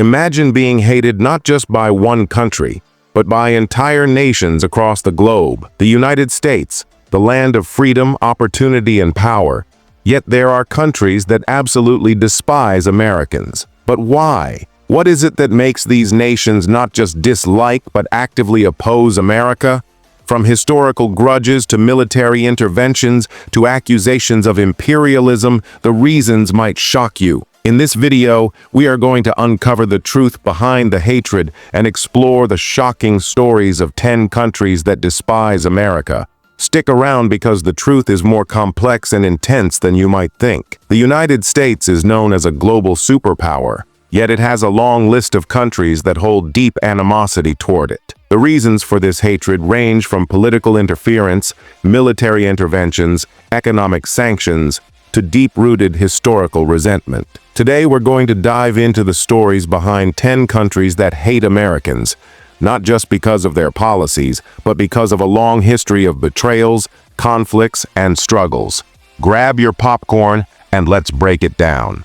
Imagine being hated not just by one country, but by entire nations across the globe. The United States, the land of freedom, opportunity, and power. Yet there are countries that absolutely despise Americans. But why? What is it that makes these nations not just dislike but actively oppose America? From historical grudges to military interventions to accusations of imperialism, the reasons might shock you. In this video, we are going to uncover the truth behind the hatred and explore the shocking stories of 10 countries that despise America. Stick around because the truth is more complex and intense than you might think. The United States is known as a global superpower, yet it has a long list of countries that hold deep animosity toward it. The reasons for this hatred range from political interference, military interventions, economic sanctions, to deep-rooted historical resentment. Today, we're going to dive into the stories behind 10 countries that hate Americans, not just because of their policies, but because of a long history of betrayals, conflicts, and struggles. Grab your popcorn and let's break it down.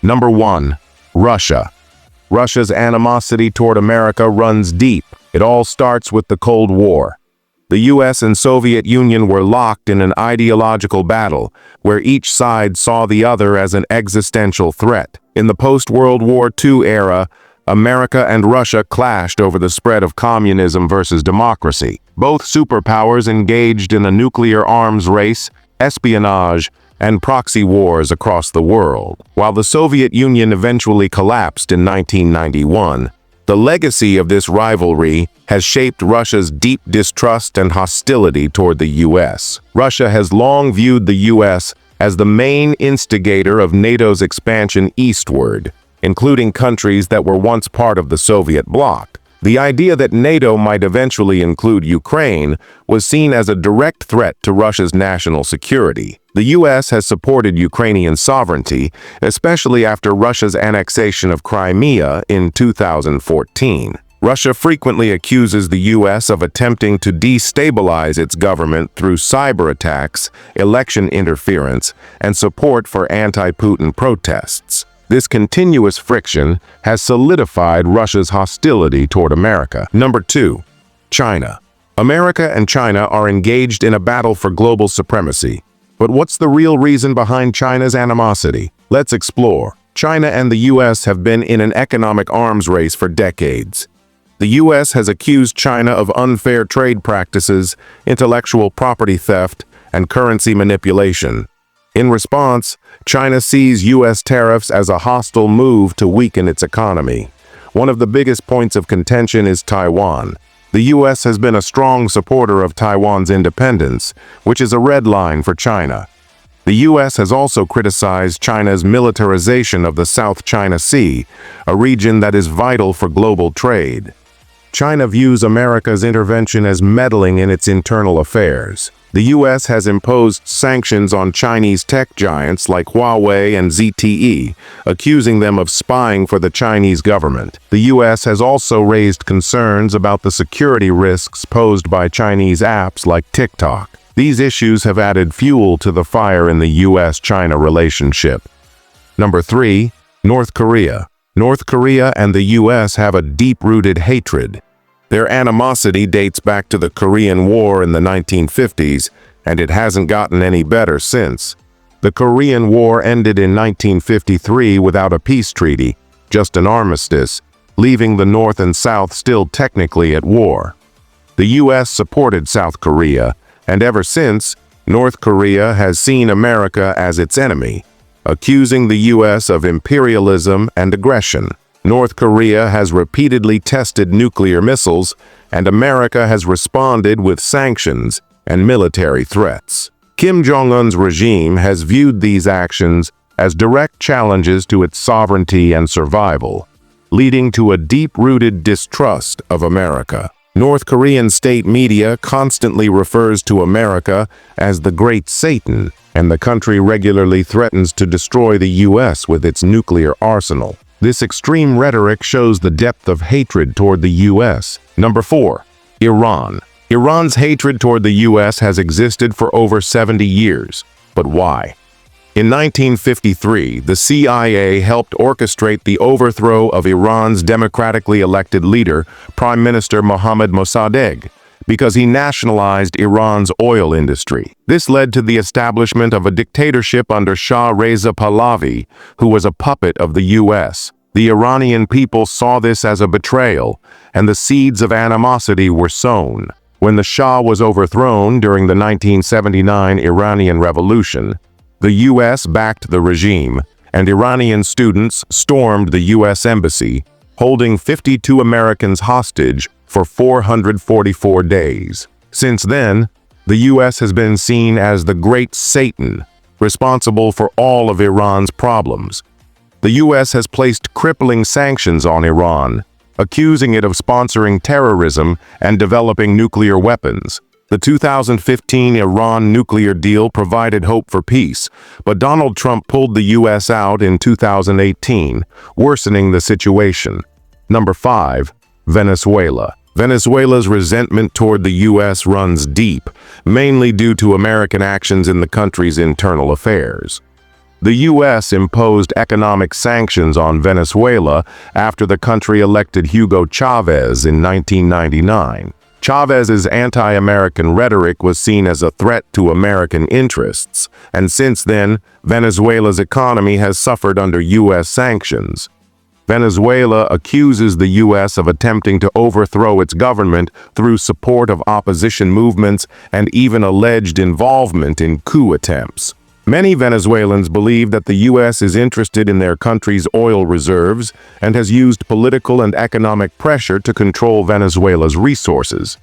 Number 1. Russia. Russia's animosity toward America runs deep. It all starts with the Cold War. The US and Soviet Union were locked in an ideological battle, where each side saw the other as an existential threat. In the post-World War II era, America and Russia clashed over the spread of communism versus democracy. Both superpowers engaged in a nuclear arms race, espionage, and proxy wars across the world. While the Soviet Union eventually collapsed in 1991, the legacy of this rivalry has shaped Russia's deep distrust and hostility toward the US. Russia has long viewed the US as the main instigator of NATO's expansion eastward, including countries that were once part of the Soviet bloc. The idea that NATO might eventually include Ukraine was seen as a direct threat to Russia's national security. The US has supported Ukrainian sovereignty, especially after Russia's annexation of Crimea in 2014. Russia frequently accuses the US of attempting to destabilize its government through cyber attacks, election interference, and support for anti-Putin protests. This continuous friction has solidified Russia's hostility toward America. Number 2. China. America and China are engaged in a battle for global supremacy. But what's the real reason behind China's animosity? Let's explore. China and the US have been in an economic arms race for decades. The US has accused China of unfair trade practices, intellectual property theft, and currency manipulation. In response, China sees US tariffs as a hostile move to weaken its economy. One of the biggest points of contention is Taiwan. The US has been a strong supporter of Taiwan's independence, which is a red line for China. The US has also criticized China's militarization of the South China Sea, a region that is vital for global trade. China views America's intervention as meddling in its internal affairs. The US has imposed sanctions on Chinese tech giants like Huawei and ZTE, accusing them of spying for the Chinese government. The US has also raised concerns about the security risks posed by Chinese apps like TikTok. These issues have added fuel to the fire in the US-China relationship. Number 3. North Korea. North Korea and the US have a deep-rooted hatred. Their animosity dates back to the Korean War in the 1950s, and it hasn't gotten any better since. The Korean War ended in 1953 without a peace treaty, just an armistice, leaving the North and South still technically at war. The US supported South Korea, and ever since, North Korea has seen America as its enemy, accusing the US of imperialism and aggression. North Korea has repeatedly tested nuclear missiles, and America has responded with sanctions and military threats. Kim Jong-un's regime has viewed these actions as direct challenges to its sovereignty and survival, leading to a deep-rooted distrust of America. North Korean state media constantly refers to America as the Great Satan, and the country regularly threatens to destroy the US with its nuclear arsenal. This extreme rhetoric shows the depth of hatred toward the US. Number 4. Iran. Iran's hatred toward the US has existed for over 70 years. But why? In 1953, the CIA helped orchestrate the overthrow of Iran's democratically elected leader, Prime Minister Mohammad Mossadegh, because he nationalized Iran's oil industry. This led to the establishment of a dictatorship under Shah Reza Pahlavi, who was a puppet of the U.S. The Iranian people saw this as a betrayal, and the seeds of animosity were sown. When the Shah was overthrown during the 1979 Iranian Revolution, the U.S. backed the regime, and Iranian students stormed the U.S. embassy, holding 52 Americans hostage for 444 days. Since then, the U.S. has been seen as the Great Satan, responsible for all of Iran's problems. The U.S. has placed crippling sanctions on Iran, accusing it of sponsoring terrorism and developing nuclear weapons. The 2015 Iran nuclear deal provided hope for peace, but Donald Trump pulled the U.S. out in 2018, worsening the situation. Number 5. Venezuela. Venezuela's resentment toward the U.S. runs deep, mainly due to American actions in the country's internal affairs. The U.S. imposed economic sanctions on Venezuela after the country elected Hugo Chavez in 1999. Chavez's anti-American rhetoric was seen as a threat to American interests, and since then, Venezuela's economy has suffered under U.S. sanctions. Venezuela accuses the U.S. of attempting to overthrow its government through support of opposition movements and even alleged involvement in coup attempts. Many Venezuelans believe that the U.S. is interested in their country's oil reserves and has used political and economic pressure to control Venezuela's resources.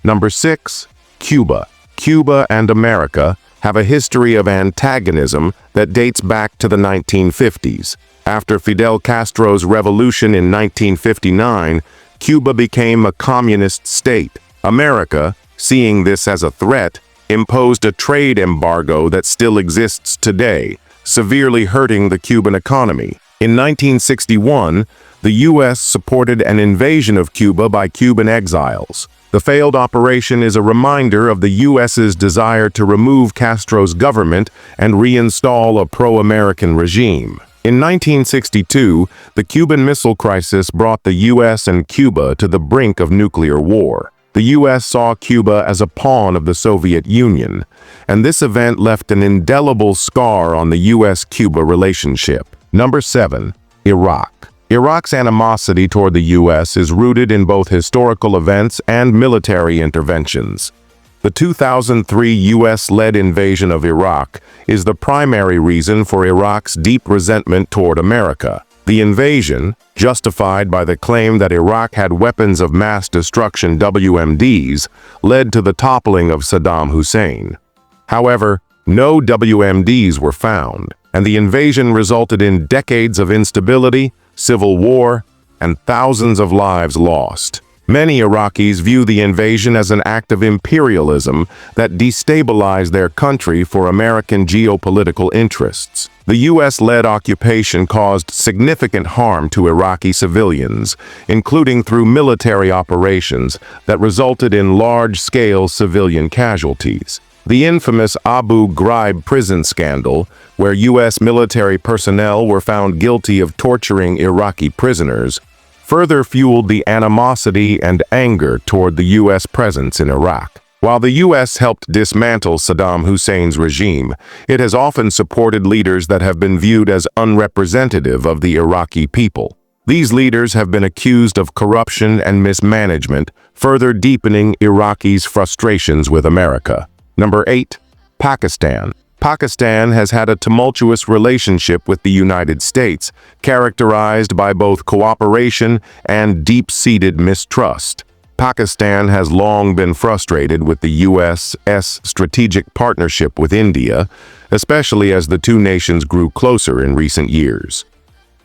Number 6. Cuba. Cuba and America have a history of antagonism that dates back to the 1950s. After Fidel Castro's revolution in 1959, Cuba became a communist state. America, seeing this as a threat, imposed a trade embargo that still exists today, severely hurting the Cuban economy. In 1961, the U.S. supported an invasion of Cuba by Cuban exiles. The failed operation is a reminder of the U.S.'s desire to remove Castro's government and reinstall a pro-American regime. In 1962, the Cuban Missile Crisis brought the U.S. and Cuba to the brink of nuclear war. The U.S. saw Cuba as a pawn of the Soviet Union, and this event left an indelible scar on the U.S.-Cuba relationship. Number 7. Iraq. Iraq's animosity toward the U.S. is rooted in both historical events and military interventions. The 2003 U.S.-led invasion of Iraq is the primary reason for Iraq's deep resentment toward America. The invasion, justified by the claim that Iraq had weapons of mass destruction WMDs, led to the toppling of Saddam Hussein. However, no WMDs were found, and the invasion resulted in decades of instability, civil war, and thousands of lives lost. Many Iraqis view the invasion as an act of imperialism that destabilized their country for American geopolitical interests. The U.S.-led occupation caused significant harm to Iraqi civilians, including through military operations that resulted in large-scale civilian casualties. The infamous Abu Ghraib prison scandal, where U.S. military personnel were found guilty of torturing Iraqi prisoners, further fueled the animosity and anger toward the U.S. presence in Iraq. While the U.S. helped dismantle Saddam Hussein's regime, it has often supported leaders that have been viewed as unrepresentative of the Iraqi people. These leaders have been accused of corruption and mismanagement, further deepening Iraqis' frustrations with America. Number 8. Pakistan. Pakistan has had a tumultuous relationship with the United States, characterized by both cooperation and deep-seated mistrust. Pakistan has long been frustrated with the U.S.'s strategic partnership with India, especially as the two nations grew closer in recent years.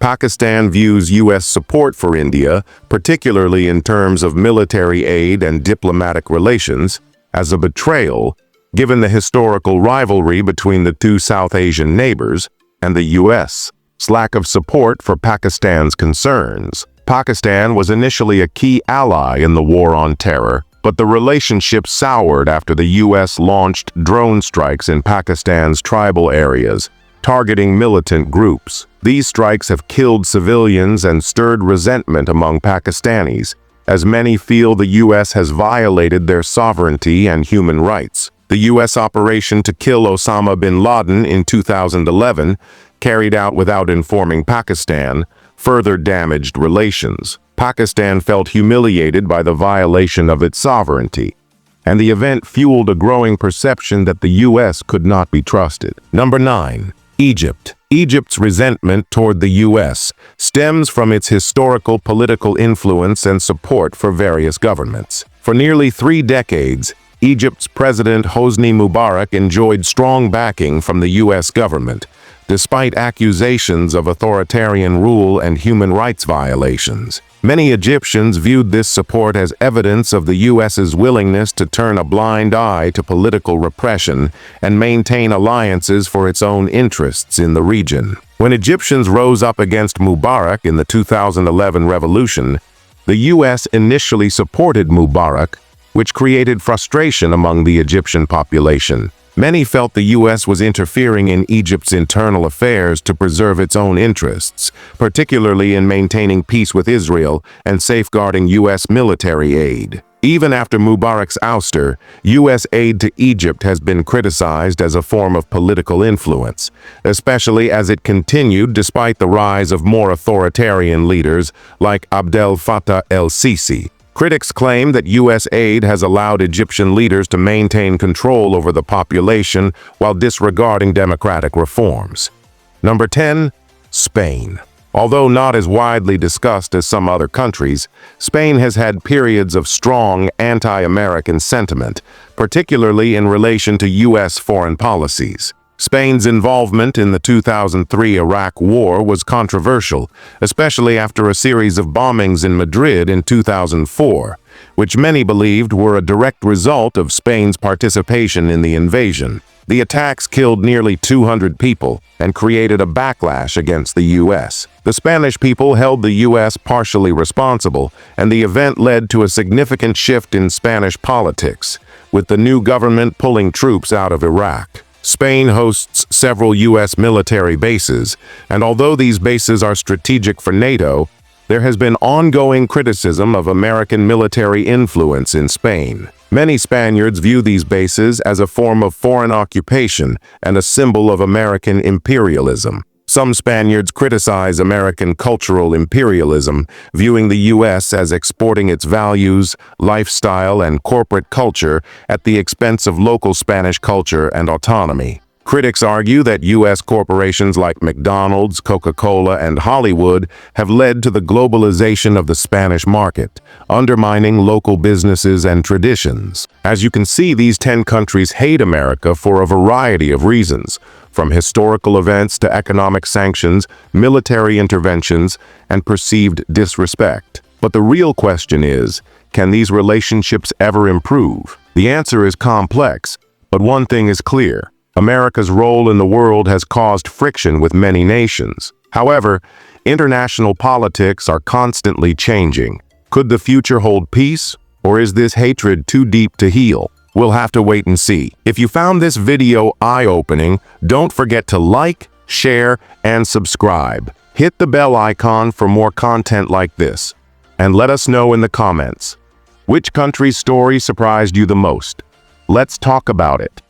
Pakistan views U.S. support for India, particularly in terms of military aid and diplomatic relations, as a betrayal, given the historical rivalry between the two South Asian neighbors and the U.S.'s lack of support for Pakistan's concerns. Pakistan was initially a key ally in the war on terror, but the relationship soured after the U.S. launched drone strikes in Pakistan's tribal areas, targeting militant groups. These strikes have killed civilians and stirred resentment among Pakistanis, as many feel the U.S. has violated their sovereignty and human rights. The U.S. operation to kill Osama bin Laden in 2011, carried out without informing Pakistan, further damaged relations. Pakistan felt humiliated by the violation of its sovereignty, and the event fueled a growing perception that the U.S. could not be trusted. Number 9. Egypt. Egypt's resentment toward the U.S. stems from its historical political influence and support for various governments. For nearly 3 decades, Egypt's President Hosni Mubarak enjoyed strong backing from the U.S. government, despite accusations of authoritarian rule and human rights violations. Many Egyptians viewed this support as evidence of the U.S.'s willingness to turn a blind eye to political repression and maintain alliances for its own interests in the region. When Egyptians rose up against Mubarak in the 2011 revolution, the U.S. initially supported Mubarak, which created frustration among the Egyptian population. Many felt the U.S. was interfering in Egypt's internal affairs to preserve its own interests, particularly in maintaining peace with Israel and safeguarding U.S. military aid. Even after Mubarak's ouster, U.S. aid to Egypt has been criticized as a form of political influence, especially as it continued despite the rise of more authoritarian leaders like Abdel Fattah el-Sisi. Critics claim that U.S. aid has allowed Egyptian leaders to maintain control over the population while disregarding democratic reforms. Number 10. Spain. Although not as widely discussed as some other countries, Spain has had periods of strong anti-American sentiment, particularly in relation to U.S. foreign policies. Spain's involvement in the 2003 Iraq War was controversial, especially after a series of bombings in Madrid in 2004, which many believed were a direct result of Spain's participation in the invasion. The attacks killed nearly 200 people and created a backlash against the U.S. The Spanish people held the U.S. partially responsible, and the event led to a significant shift in Spanish politics, with the new government pulling troops out of Iraq. Spain hosts several U.S. military bases, and although these bases are strategic for NATO, there has been ongoing criticism of American military influence in Spain. Many Spaniards view these bases as a form of foreign occupation and a symbol of American imperialism. Some Spaniards criticize American cultural imperialism, viewing the U.S. as exporting its values, lifestyle, and corporate culture at the expense of local Spanish culture and autonomy. Critics argue that U.S. corporations like McDonald's, Coca-Cola, and Hollywood have led to the globalization of the Spanish market, undermining local businesses and traditions. As you can see, these 10 countries hate America for a variety of reasons, from historical events to economic sanctions, military interventions, and perceived disrespect. But the real question is, can these relationships ever improve? The answer is complex, but one thing is clear. America's role in the world has caused friction with many nations. However, international politics are constantly changing. Could the future hold peace, or is this hatred too deep to heal? We'll have to wait and see. If you found this video eye-opening, don't forget to like, share, and subscribe. Hit the bell icon for more content like this. And let us know in the comments, which country's story surprised you the most? Let's talk about it.